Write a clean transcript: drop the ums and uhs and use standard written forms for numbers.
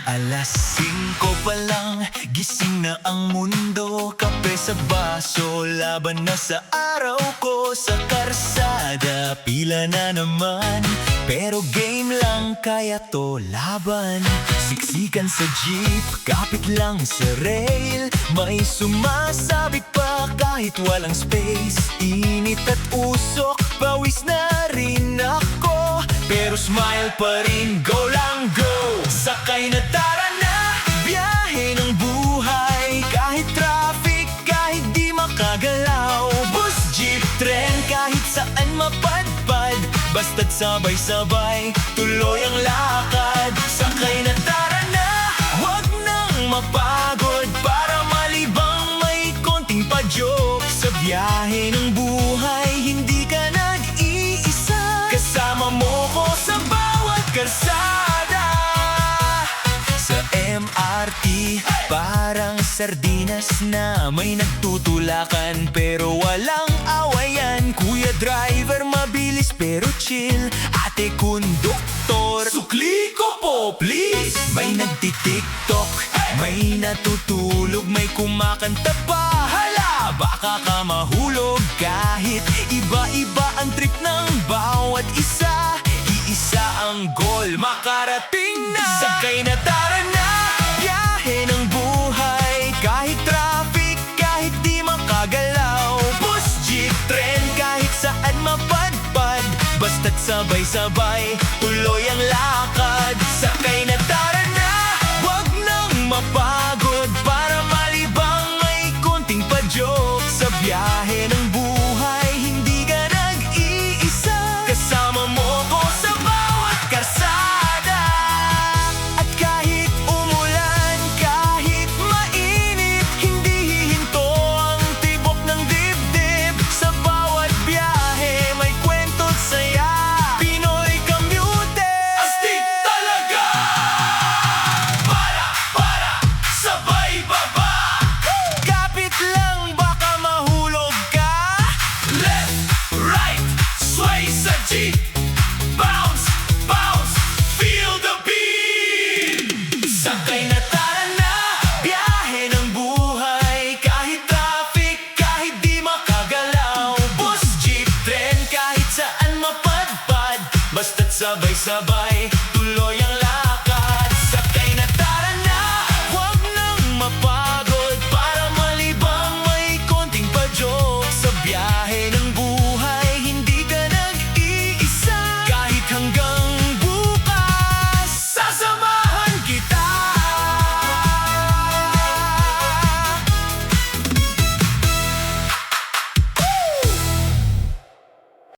Alas 5 pa lang, gising na ang mundo. Kape sa baso, laban na sa araw ko. Sa karsada, pila na naman, pero game lang, kaya to laban. Siksikan sa jeep, kapit lang sa rail. May sumasabit pa kahit walang space. Init at usok, pawis na rin ako, pero smile pa rin, go lang go. Sakay na, tara na, biyahe ng buhay. Kahit traffic, kahit di makagalaw. Bus, jeep, tren, kahit saan mapadpad. Basta't sabay-sabay, tuloy ang lakad. Sakay na, tara na, wag nang mapagod. Para malibang may konting pa-joke. Sa biyahe ng buhay, hindi ka nag-iisa. Kasama mo ko sa bawat karsada. Sa MRT, parang sardinas na may nagtutulakan, pero walang awayan. Kuya driver, mabilis pero chill. Ate konduktor, sukli ko po please. May nagtitiktok, may natutulog, may kumakanta pa. Hala, baka ka mahulog. Kahit iba-iba ang trip ng bawat isa, iisa ang goal, makarating na. Sakay na, tara na, biyahe ng buhay. Kahit traffic, kahit di makagalaw. Bus, jeep, tren, kahit saan mapadpad. Basta't sabay-sabay, tuloy ang lakad. Sakay na, tara na, wag nang mapagod. Para malibang may konting pa-joke. Sa biyahe ng buhay, hindi ka nag-iisa. Kasama mo ko sa bawat karsada. At kahit umulan, kahit mainit, hindi hihinto ang tibok ng dibdib. Sa bawat biyahe, may kwento't saya. Pinoy commuter, astig talaga. Para, sabay baba. Kapit lang, baka mahulog ka. Left, right, sway sa jeep. Bounce, bounce, feel the beat. Sakay